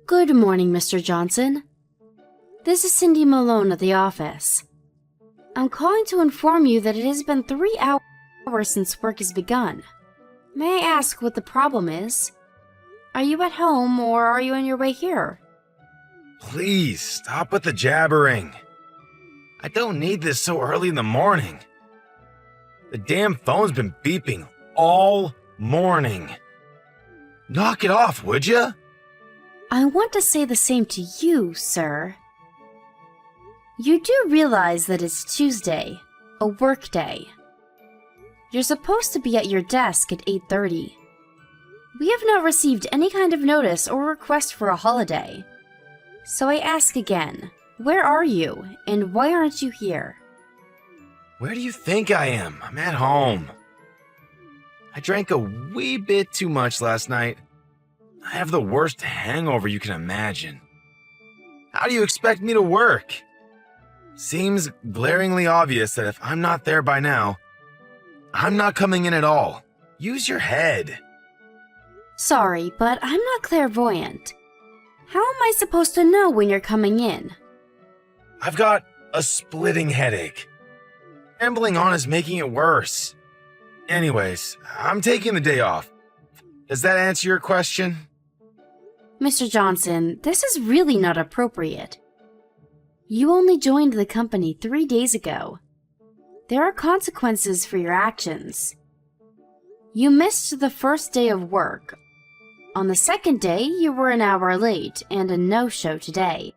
Good morning, Mr. Johnson. This is Cindy Malone at the office. I'm calling to inform you that it has been 3 hours since work has begun. May I ask what the problem is? Are you at home or are you on your way here? Please, stop with the jabbering. I don't need this so early in the morning. The damn phone's been beeping all morning. Knock it off, would ya? I want to say the same to you, sir. You do realize that it's Tuesday, a work day. You're supposed to be at your desk at 8:30. We have not received any kind of notice or request for a holiday. So I ask again, where are you, and why aren't you here? Where do you think I am? I'm at home. I drank a wee bit too much last night. I have the worst hangover you can imagine. How do you expect me to work? Seems glaringly obvious that if I'm not there by now, I'm not coming in at all. Use your head. Sorry, but I'm not clairvoyant. How am I supposed to know when you're coming in? I've got a splitting headache. Rambling on is making it worse. Anyways, I'm taking the day off. Does that answer your question? Mr. Johnson, this is really not appropriate. You only joined the company 3 days ago. There are consequences for your actions. You missed the first day of work. On the second day, you were an hour late and a no-show today.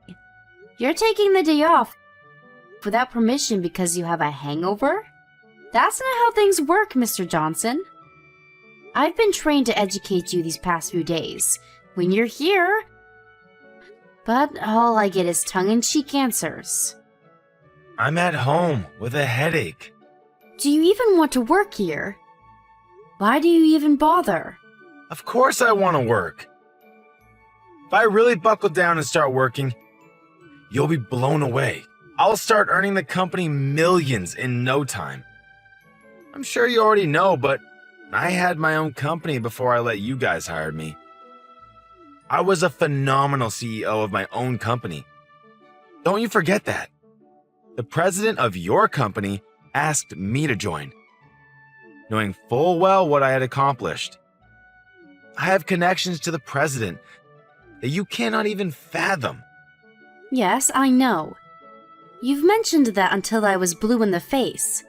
You're taking the day off without permission because you have a hangover? That's not how things work, Mr. Johnson. I've been trained to educate you these past few days when you're here, but all I get is tongue-in-cheek answers. I'm at home with a headache. Do you even want to work here? Why do you even bother? Of course I want to work. If I really buckle down and start working, you'll be blown away. I'll start earning the company millions in no time. I'm sure you already know, but I had my own company before I let you guys hire me. I was a phenomenal CEO of my own company. Don't you forget that. The president of your company asked me to join, knowing full well what I had accomplished. I have connections to the president that you cannot even fathom. Yes, I know. You've mentioned that until I was blue in the face.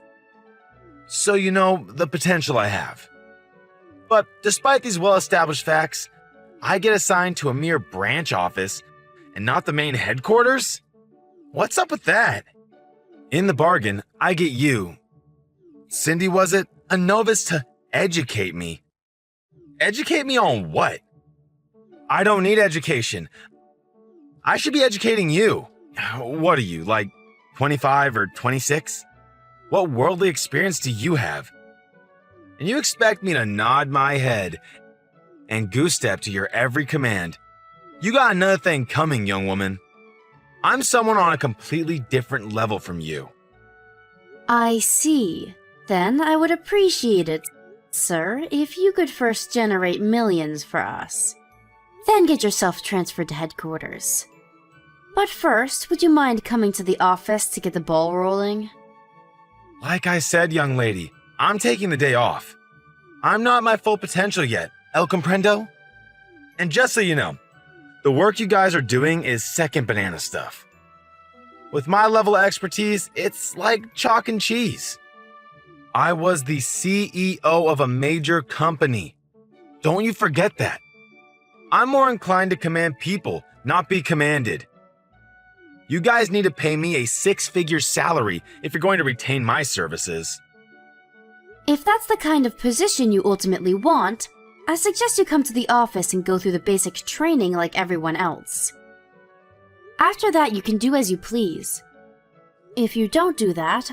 So you know the potential I have. But despite these well-established facts, I get assigned to a mere branch office and not the main headquarters? What's up with that? In the bargain, I get you. Cindy, was it? A novice to educate me. Educate me on what? I don't need education. I should be educating you. What are you, like 25 or 26? What worldly experience do you have? And you expect me to nod my head and goose step to your every command. You got another thing coming, young woman. I'm someone on a completely different level from you. I see. Then I would appreciate it, sir, if you could first generate millions for us. Then get yourself transferred to headquarters. But first, would you mind coming to the office to get the ball rolling? Like I said, young lady, I'm taking the day off. I'm not my full potential yet, el comprendo? And just so you know, the work you guys are doing is second banana stuff. With my level of expertise, it's like chalk and cheese. I was the CEO of a major company. Don't you forget that. I'm more inclined to command people, not be commanded. You guys need to pay me a 6-figure salary if you're going to retain my services. If that's the kind of position you ultimately want, I suggest you come to the office and go through the basic training like everyone else. After that, you can do as you please. If you don't do that,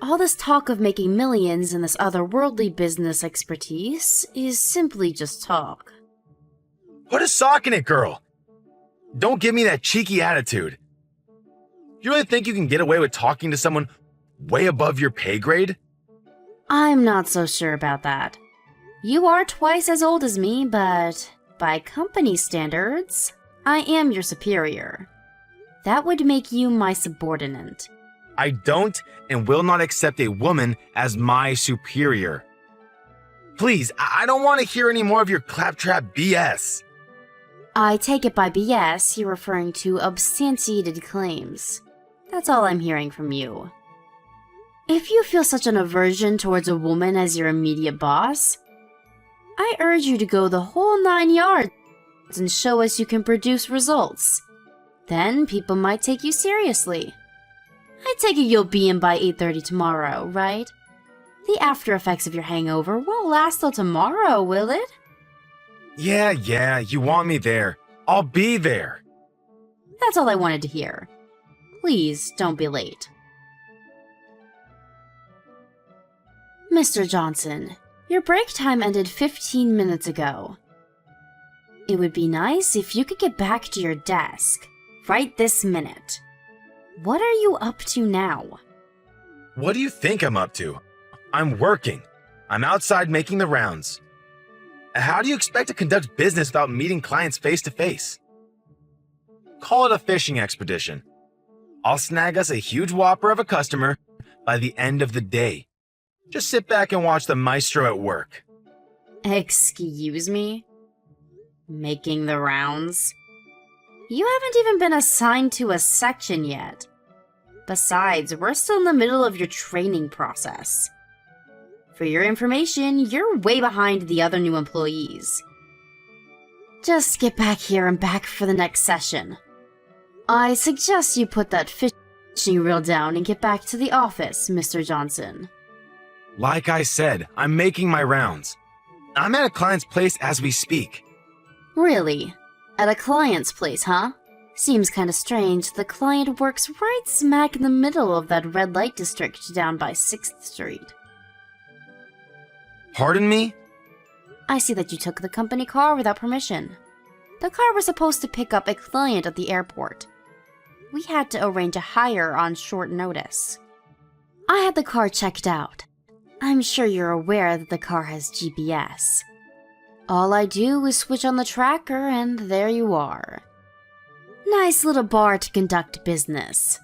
all this talk of making millions and this otherworldly business expertise is simply just talk. Put a sock in it, girl. Don't give me that cheeky attitude. You really think you can get away with talking to someone way above your pay grade? I'm not so sure about that. You are twice as old as me, but by company standards, I am your superior. That would make you my subordinate. I don't and will not accept a woman as my superior. Please, I don't want to hear any more of your claptrap BS. I take it by BS you're referring to substantiated claims. That's all I'm hearing from you. If you feel such an aversion towards a woman as your immediate boss, I urge you to go the whole 9 yards and show us you can produce results. Then people might take you seriously. I take it you'll be in by 8:30 tomorrow, right? The after effects of your hangover won't last till tomorrow, will it? Yeah, you want me there. I'll be there. That's all I wanted to hear. Please don't be late. Mr. Johnson, your break time ended 15 minutes ago. It would be nice if you could get back to your desk right this minute. What are you up to now? What do you think I'm up to? I'm working. I'm outside making the rounds. How do you expect to conduct business without meeting clients face to face? Call it a fishing expedition. I'll snag us a huge whopper of a customer by the end of the day. Just sit back and watch the maestro at work. Excuse me? Making the rounds? You haven't even been assigned to a section yet. Besides, we're still in the middle of your training process. For your information, you're way behind the other new employees. Just get back here and back for the next session. I suggest you put that fishing reel down and get back to the office, Mr. Johnson. Like I said, I'm making my rounds. I'm at a client's place as we speak. Really? At a client's place, huh? Seems kinda strange. The client works right smack in the middle of that red light district down by 6th Street. Pardon me? I see that you took the company car without permission. The car was supposed to pick up a client at the airport. We had to arrange a hire on short notice. I had the car checked out. I'm sure you're aware that the car has GPS. All I do is switch on the tracker and there you are. Nice little bar to conduct business.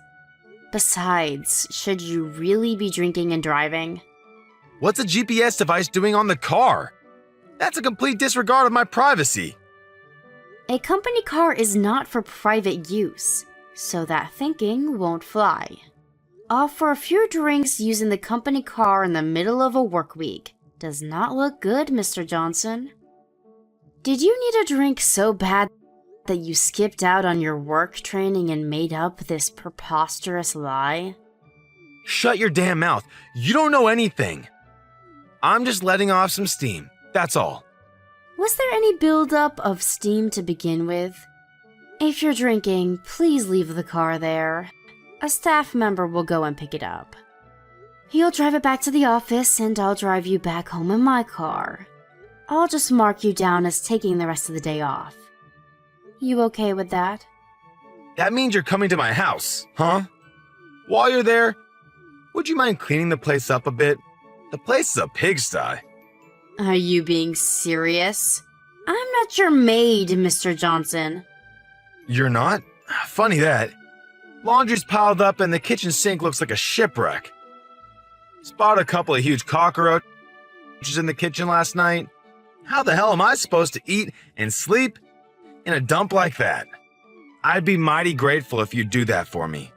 Besides, should you really be drinking and driving? What's a GPS device doing on the car? That's a complete disregard of my privacy. A company car is not for private use, so that thinking won't fly. For a few drinks using the company car in the middle of a work week does not look good, Mr. Johnson. Did you need a drink so bad that you skipped out on your work training and made up this preposterous lie? Shut your damn mouth. You don't know anything. I'm just letting off some steam, that's all. Was there any buildup of steam to begin with? If you're drinking, please leave the car there. A staff member will go and pick it up. He'll drive it back to the office and I'll drive you back home in my car. I'll just mark you down as taking the rest of the day off. You okay with that? That means you're coming to my house, huh? While you're there, would you mind cleaning the place up a bit? The place is a pigsty. Are you being serious? I'm not your maid, Mr. Johnson. You're not? Funny that. Laundry's piled up and the kitchen sink looks like a shipwreck. Spotted a couple of huge cockroaches in the kitchen last night. How the hell am I supposed to eat and sleep in a dump like that? I'd be mighty grateful if you'd do that for me.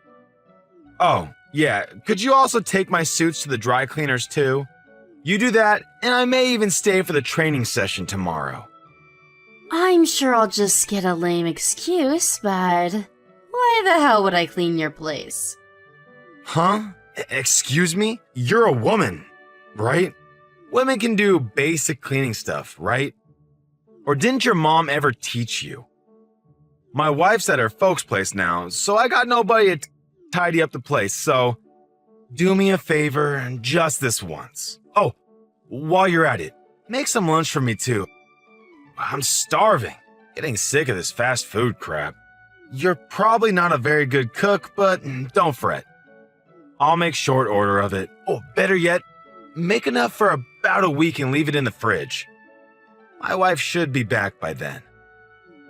Oh, yeah, could you also take my suits to the dry cleaners too? You do that, and I may even stay for the training session tomorrow. I'm sure I'll just get a lame excuse, but why the hell would I clean your place? Huh? Excuse me? You're a woman, right? Women can do basic cleaning stuff, right? Or didn't your mom ever teach you? My wife's at her folks' place now, so I got nobody to tidy up the place, so do me a favor just this once. Oh, while you're at it, make some lunch for me too. I'm starving, getting sick of this fast food crap. You're probably not a very good cook, but don't fret. I'll make short order of it. Oh, better yet, make enough for about a week and leave it in the fridge. My wife should be back by then.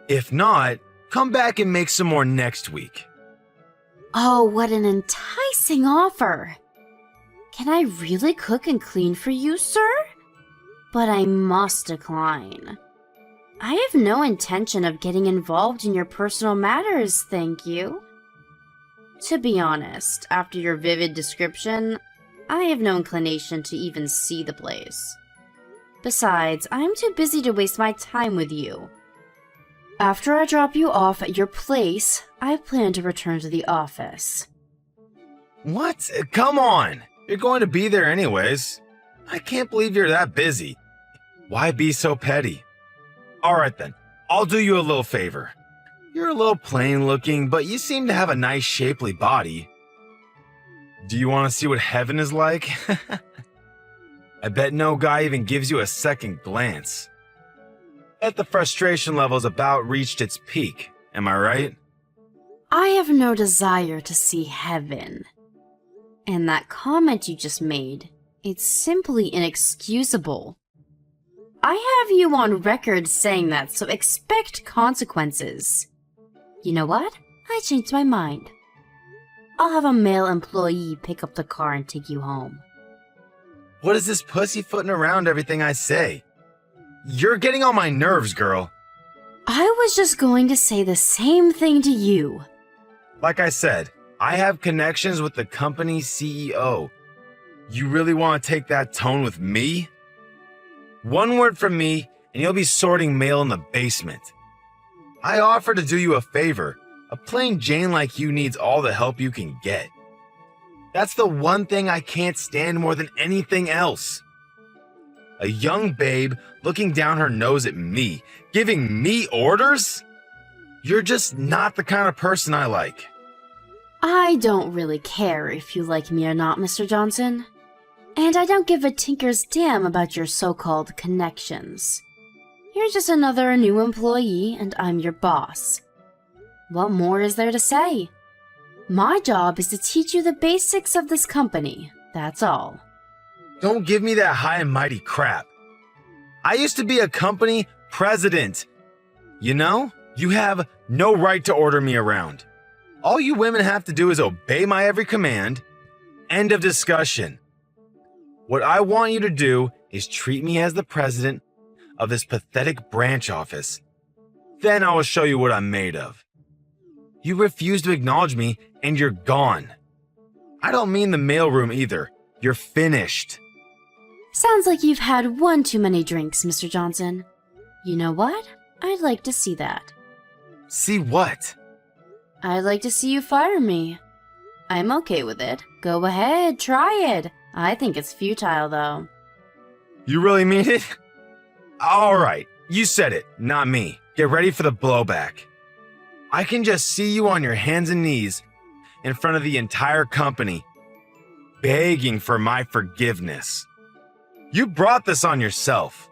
If not, come back and make some more next week. Oh, what an enticing offer. Can I really cook and clean for you, sir? But I must decline. I have no intention of getting involved in your personal matters, thank you. To be honest, after your vivid description, I have no inclination to even see the place. Besides, I'm too busy to waste my time with you. After I drop you off at your place, I plan to return to the office. What? Come on! You're going to be there anyways. I can't believe you're that busy. Why be so petty? Alright then, I'll do you a little favor. You're a little plain looking, but you seem to have a nice shapely body. Do you want to see what heaven is like? I bet no guy even gives you a second glance. Bet the frustration level's about reached its peak, am I right? I have no desire to see heaven. And that comment you just made, it's simply inexcusable. I have you on record saying that, so expect consequences. You know what? I changed my mind. I'll have a male employee pick up the car and take you home. What is this pussyfooting around everything I say? You're getting on my nerves, girl. I was just going to say the same thing to you. Like I said, I have connections with the company's CEO. You really want to take that tone with me? One word from me, and you'll be sorting mail in the basement. I offer to do you a favor. A plain Jane like you needs all the help you can get. That's the one thing I can't stand more than anything else. A young babe looking down her nose at me, giving me orders? You're just not the kind of person I like. I don't really care if you like me or not, Mr. Johnson. And I don't give a tinker's damn about your so-called connections. You're just another new employee, and I'm your boss. What more is there to say? My job is to teach you the basics of this company, that's all. Don't give me that high and mighty crap. I used to be a company president. You know, you have no right to order me around. All you women have to do is obey my every command. End of discussion. What I want you to do is treat me as the president of this pathetic branch office. Then I will show you what I'm made of. You refuse to acknowledge me, and you're gone. I don't mean the mailroom either. You're finished. Sounds like you've had one too many drinks, Mr. Johnson. You know what? I'd like to see that. See what? I'd like to see you fire me. I'm okay with it. Go ahead, try it. I think it's futile, though. You really mean it? All right, you said it, not me. Get ready for the blowback. I can just see you on your hands and knees in front of the entire company, begging for my forgiveness. You brought this on yourself.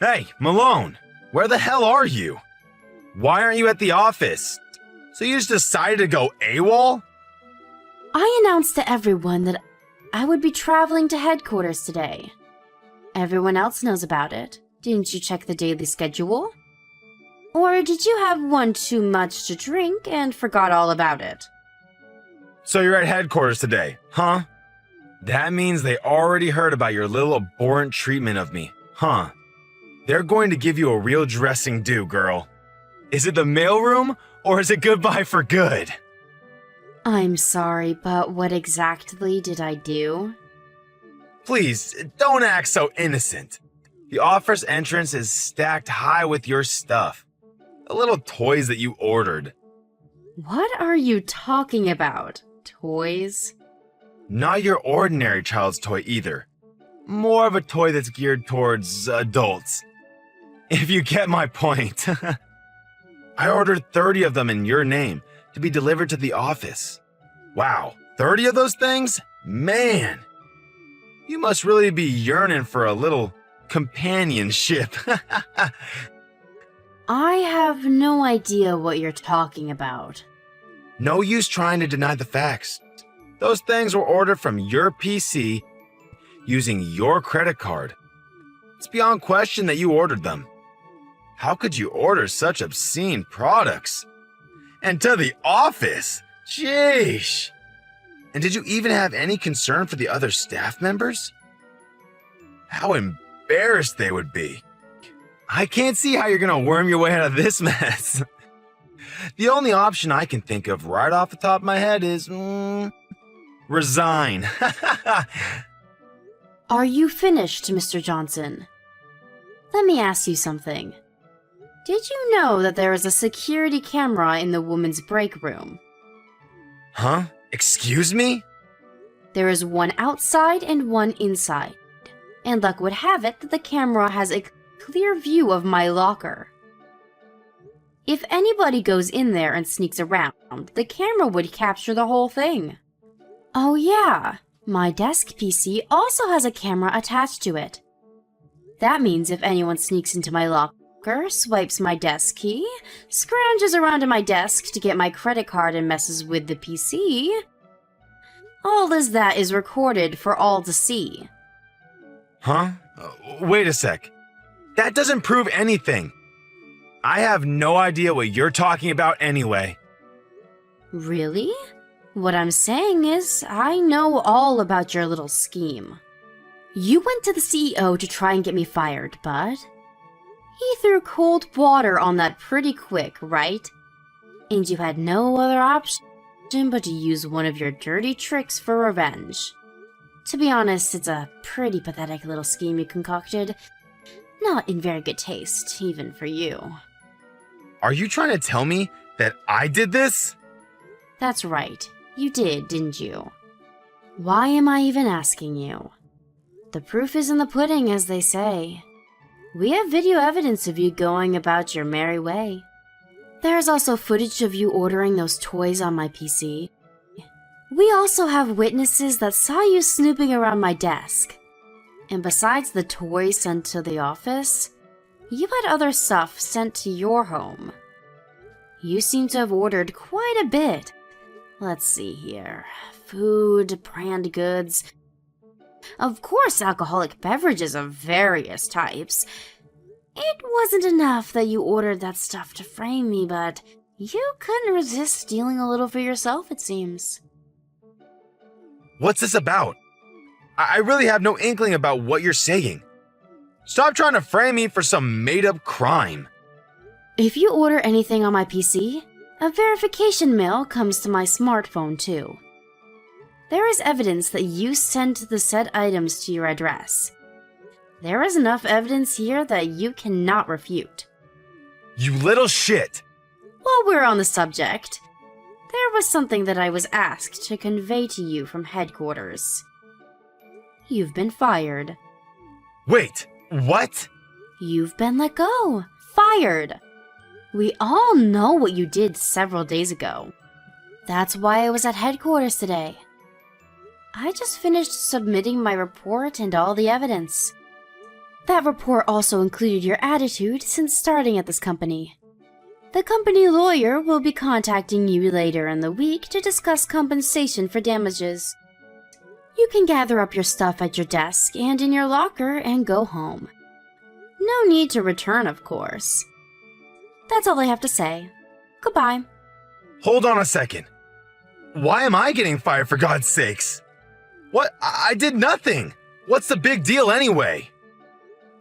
Hey, Malone, where the hell are you? Why aren't you at the office? So you just decided to go AWOL? I announced to everyone that I would be traveling to headquarters today. Everyone else knows about it. Didn't you check the daily schedule? Or did you have one too much to drink and forgot all about it? So you're at headquarters today, huh? That means they already heard about your little abhorrent treatment of me, huh? They're going to give you a real dressing due, girl. Is it the mailroom, or is it goodbye for good? I'm sorry, but what exactly did I do? Please, don't act so innocent. The office entrance is stacked high with your stuff. The little toys that you ordered. What are you talking about? Toys? Not your ordinary child's toy either. More of a toy that's geared towards adults. If you get my point. I ordered 30 of them in your name to be delivered to the office. Wow, 30 of those things? Man! You must really be yearning for a little companionship. I have no idea what you're talking about. No use trying to deny the facts. Those things were ordered from your PC using your credit card. It's beyond question that you ordered them. How could you order such obscene products? And to the office? Sheesh. And did you even have any concern for the other staff members? How embarrassed they would be. I can't see how you're gonna worm your way out of this mess. The only option I can think of right off the top of my head is, resign. Are you finished, Mr. Johnson? Let me ask you something. Did you know that there is a security camera in the woman's break room? Huh? Excuse me? There is one outside and one inside. And luck would have it that the camera has a clear view of my locker. If anybody goes in there and sneaks around, the camera would capture the whole thing. Oh yeah, my desk PC also has a camera attached to it. That means if anyone sneaks into my locker, swipes my desk key, scrounges around to my desk to get my credit card and messes with the PC, all that is recorded for all to see. Huh? Wait a sec. That doesn't prove anything. I have no idea what you're talking about anyway. Really? What I'm saying is, I know all about your little scheme. You went to the CEO to try and get me fired, but he threw cold water on that pretty quick, right? And you had no other option but to use one of your dirty tricks for revenge. To be honest, it's a pretty pathetic little scheme you concocted. Not in very good taste, even for you. Are you trying to tell me that I did this? That's right. You did, didn't you? Why am I even asking you? The proof is in the pudding, as they say. We have video evidence of you going about your merry way. There's also footage of you ordering those toys on my PC. We also have witnesses that saw you snooping around my desk. And besides the toys sent to the office, you had other stuff sent to your home. You seem to have ordered quite a bit. Let's see here. Food, brand goods. Of course, alcoholic beverages of various types. It wasn't enough that you ordered that stuff to frame me, but you couldn't resist stealing a little for yourself, it seems. What's this about? I really have no inkling about what you're saying. Stop trying to frame me for some made-up crime. If you order anything on my PC, a verification mail comes to my smartphone too. There is evidence that you sent the said items to your address. There is enough evidence here that you cannot refute. You little shit! While we're on the subject, there was something that I was asked to convey to you from headquarters. You've been fired. Wait, what? You've been let go. Fired. We all know what you did several days ago. That's why I was at headquarters today. I just finished submitting my report and all the evidence. That report also included your attitude since starting at this company. The company lawyer will be contacting you later in the week to discuss compensation for damages. You can gather up your stuff at your desk and in your locker and go home. No need to return, of course. That's all I have to say. Goodbye. Hold on a second. Why am I getting fired, for God's sakes? What? I did nothing. What's the big deal anyway?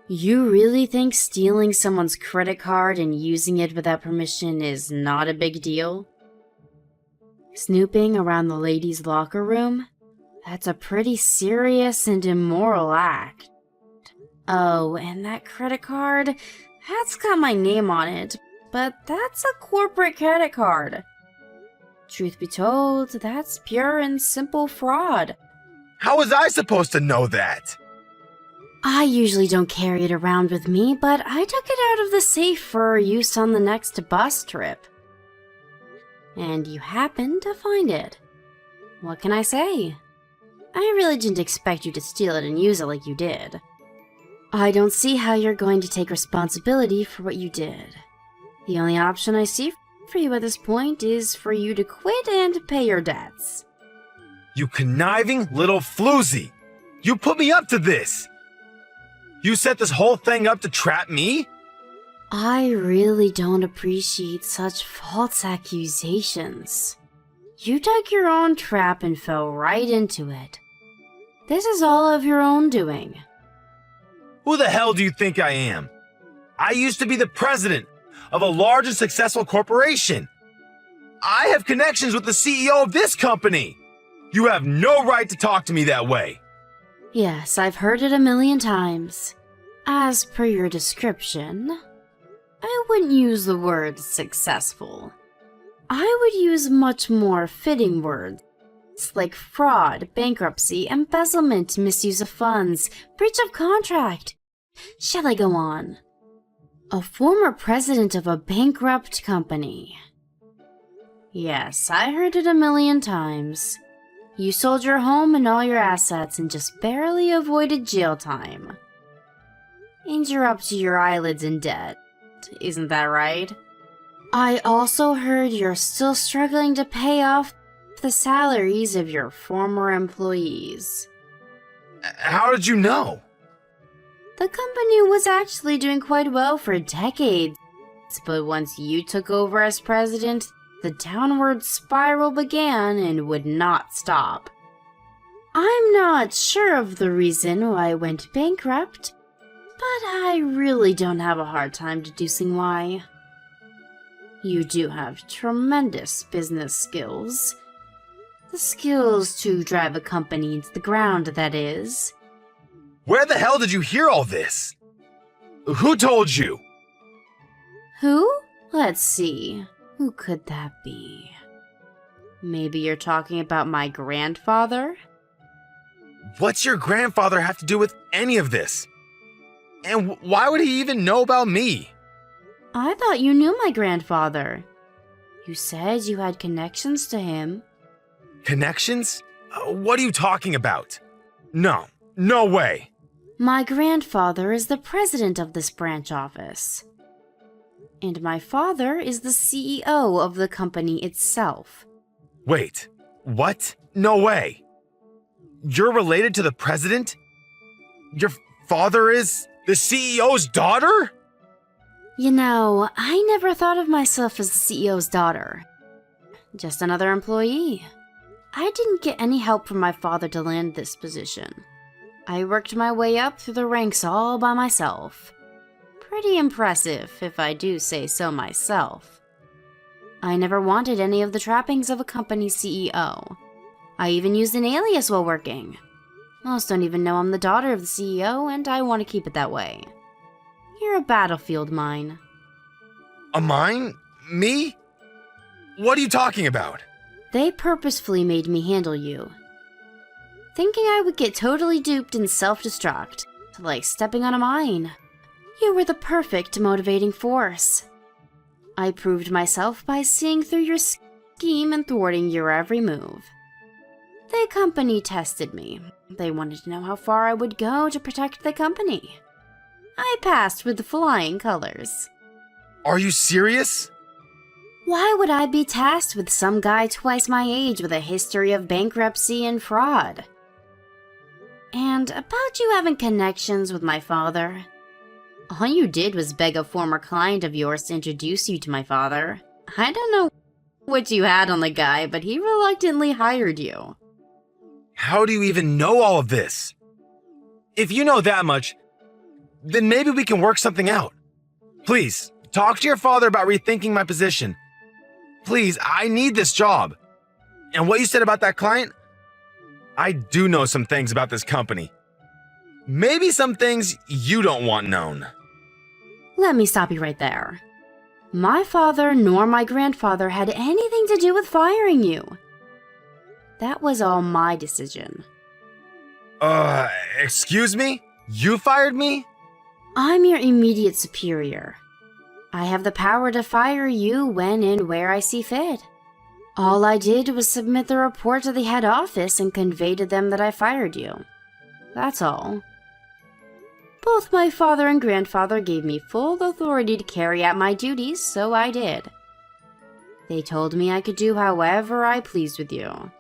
You really think stealing someone's credit card and using it without permission is not a big deal? Snooping around the ladies' locker room? That's a pretty serious and immoral act. Oh, and that credit card? That's got my name on it, but that's a corporate credit card. Truth be told, that's pure and simple fraud. How was I supposed to know that? I usually don't carry it around with me, but I took it out of the safe for use on the next bus trip. And you happened to find it. What can I say? I really didn't expect you to steal it and use it like you did. I don't see how you're going to take responsibility for what you did. The only option I see for you at this point is for you to quit and pay your debts. You conniving little floozy! You put me up to this! You set this whole thing up to trap me? I really don't appreciate such false accusations. You dug your own trap and fell right into it. This is all of your own doing. Who the hell do you think I am? I used to be the president of a large and successful corporation. I have connections with the CEO of this company. You have no right to talk to me that way. Yes, I've heard it a million times. As per your description, I wouldn't use the word successful. I would use much more fitting words like fraud, bankruptcy, embezzlement, misuse of funds, breach of contract. Shall I go on? A former president of a bankrupt company. Yes, I heard it a million times. You sold your home and all your assets and just barely avoided jail time. And you're up to your eyelids in debt, isn't that right? I also heard you're still struggling to pay off the salaries of your former employees. How did you know? The company was actually doing quite well for decades, but once you took over as president, the downward spiral began and would not stop. I'm not sure of the reason why I went bankrupt, but I really don't have a hard time deducing why. You do have tremendous business skills. The skills to drive a company into the ground, that is. Where the hell did you hear all this? Who told you? Who? Let's see. Who could that be? Maybe you're talking about my grandfather? What's your grandfather have to do with any of this? And why would he even know about me? I thought you knew my grandfather. You said you had connections to him. Connections? What are you talking about? No way. My grandfather is the president of this branch office. And my father is the CEO of the company itself. Wait, what? No way. You're related to the president? Your father is the CEO's daughter? You know, I never thought of myself as the CEO's daughter. Just another employee. I didn't get any help from my father to land this position. I worked my way up through the ranks all by myself. Pretty impressive, if I do say so myself. I never wanted any of the trappings of a company CEO. I even used an alias while working. Most don't even know I'm the daughter of the CEO, and I want to keep it that way. You're a battlefield mine. A mine? Me? What are you talking about? They purposefully made me handle you. Thinking I would get totally duped and self-destruct, like stepping on a mine. You were the perfect motivating force. I proved myself by seeing through your scheme and thwarting your every move. The company tested me. They wanted to know how far I would go to protect the company. I passed with flying colors. Are you serious? Why would I be tasked with some guy twice my age with a history of bankruptcy and fraud? And about you having connections with my father. All you did was beg a former client of yours to introduce you to my father. I don't know what you had on the guy, but he reluctantly hired you. How do you even know all of this? If you know that much, then maybe we can work something out. Please, talk to your father about rethinking my position. Please, I need this job. And what you said about that client? I do know some things about this company. Maybe some things you don't want known. Let me stop you right there. My father nor my grandfather had anything to do with firing you. That was all my decision. Excuse me? You fired me? I'm your immediate superior. I have the power to fire you when and where I see fit. All I did was submit the report to the head office and convey to them that I fired you. That's all. Both my father and grandfather gave me full authority to carry out my duties, so I did. They told me I could do however I pleased with you.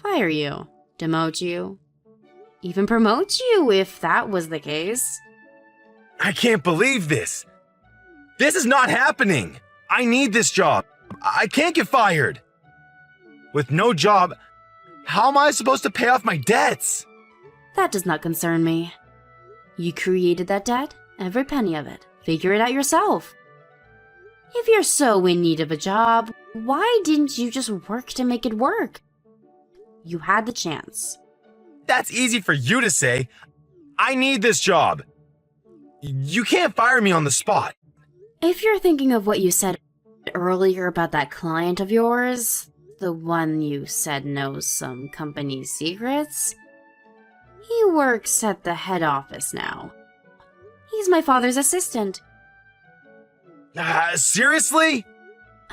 Fire you, demote you, even promote you if that was the case. I can't believe this. This is not happening. I need this job. I can't get fired. With no job, how am I supposed to pay off my debts? That does not concern me. You created that debt, every penny of it. Figure it out yourself. If you're so in need of a job, why didn't you just work to make it work? You had the chance. That's easy for you to say. I need this job. You can't fire me on the spot. If you're thinking of what you said earlier about that client of yours, the one you said knows some company secrets, he works at the head office now. He's my father's assistant. Seriously?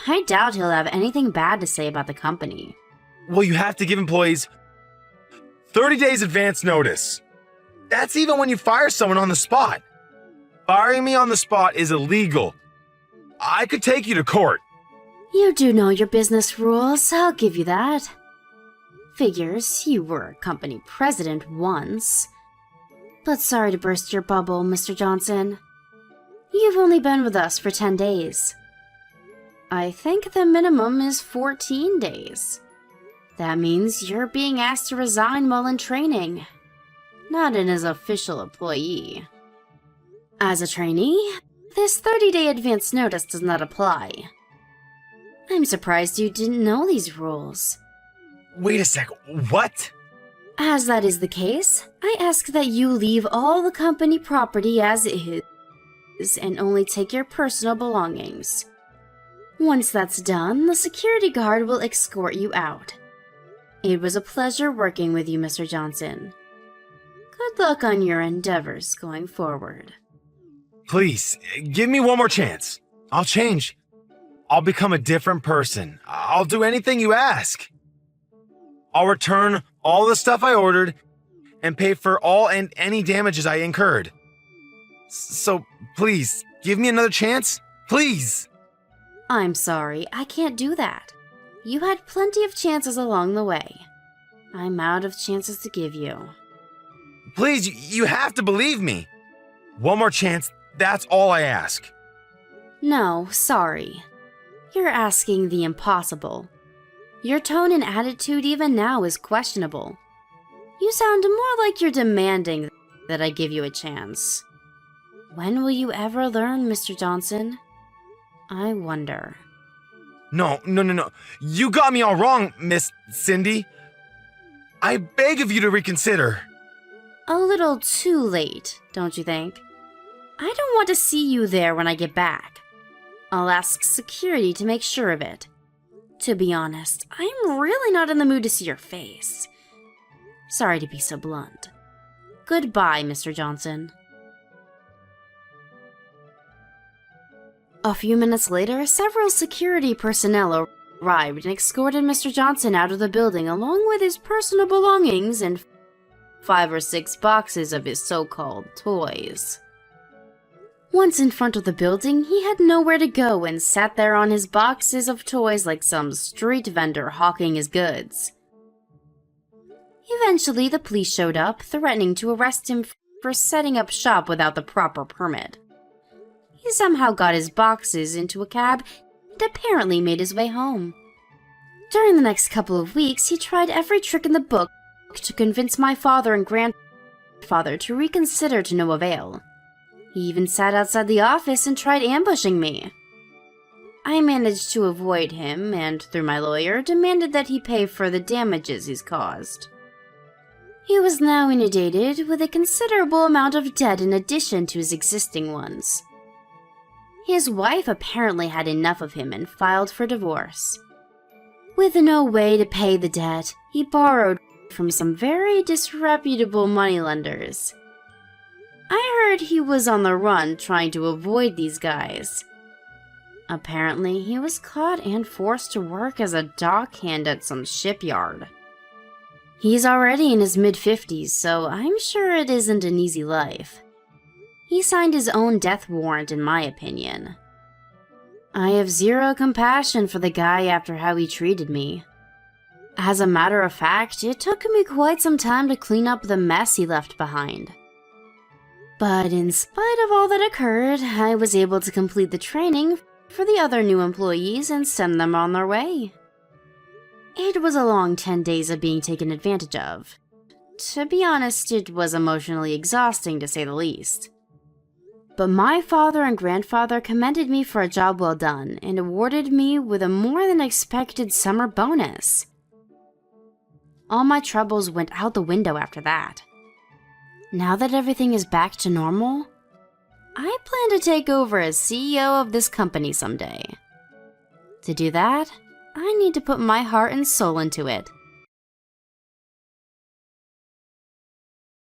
I doubt he'll have anything bad to say about the company. Well, you have to give employees 30 days advance notice. That's even when you fire someone on the spot. Firing me on the spot is illegal. I could take you to court. You do know your business rules, I'll give you that. Figures, you were a company president once. But sorry to burst your bubble, Mr. Johnson. You've only been with us for 10 days. I think the minimum is 14 days. That means you're being asked to resign while in training, not as an official employee. As a trainee, this 30-day advance notice does not apply. I'm surprised you didn't know these rules. Wait a sec, what? As that is the case, I ask that you leave all the company property as is and only take your personal belongings. Once that's done, the security guard will escort you out. It was a pleasure working with you, Mr. Johnson. Good luck on your endeavors going forward. Please, give me one more chance. I'll change. I'll become a different person. I'll do anything you ask. I'll return all the stuff I ordered and pay for all and any damages I incurred. So, please, give me another chance? Please! I'm sorry, I can't do that. You had plenty of chances along the way. I'm out of chances to give you. Please, you have to believe me. One more chance, that's all I ask. No, sorry. You're asking the impossible. Your tone and attitude even now is questionable. You sound more like you're demanding that I give you a chance. When will you ever learn, Mr. Johnson? I wonder. No. You got me all wrong, Miss Cindy. I beg of you to reconsider. A little too late, don't you think? I don't want to see you there when I get back. I'll ask security to make sure of it. To be honest, I'm really not in the mood to see your face. Sorry to be so blunt. Goodbye, Mr. Johnson. A few minutes later, several security personnel arrived and escorted Mr. Johnson out of the building along with his personal belongings and 5 or 6 boxes of his so-called toys. Once in front of the building, he had nowhere to go and sat there on his boxes of toys like some street vendor hawking his goods. Eventually, the police showed up, threatening to arrest him for setting up shop without the proper permit. He somehow got his boxes into a cab and apparently made his way home. During the next couple of weeks, he tried every trick in the book to convince my father and grandfather to reconsider to no avail. He even sat outside the office and tried ambushing me. I managed to avoid him and, through my lawyer, demanded that he pay for the damages he's caused. He was now inundated with a considerable amount of debt in addition to his existing ones. His wife apparently had enough of him and filed for divorce. With no way to pay the debt, he borrowed from some very disreputable moneylenders. I heard he was on the run trying to avoid these guys. Apparently, he was caught and forced to work as a dockhand at some shipyard. He's already in his mid-50s, so I'm sure it isn't an easy life. He signed his own death warrant, in my opinion. I have zero compassion for the guy after how he treated me. As a matter of fact, it took me quite some time to clean up the mess he left behind. But in spite of all that occurred, I was able to complete the training for the other new employees and send them on their way. It was a long 10 days of being taken advantage of. To be honest, it was emotionally exhausting to say the least. But my father and grandfather commended me for a job well done and awarded me with a more than expected summer bonus. All my troubles went out the window after that. Now that everything is back to normal, I plan to take over as CEO of this company someday. To do that, I need to put my heart and soul into it.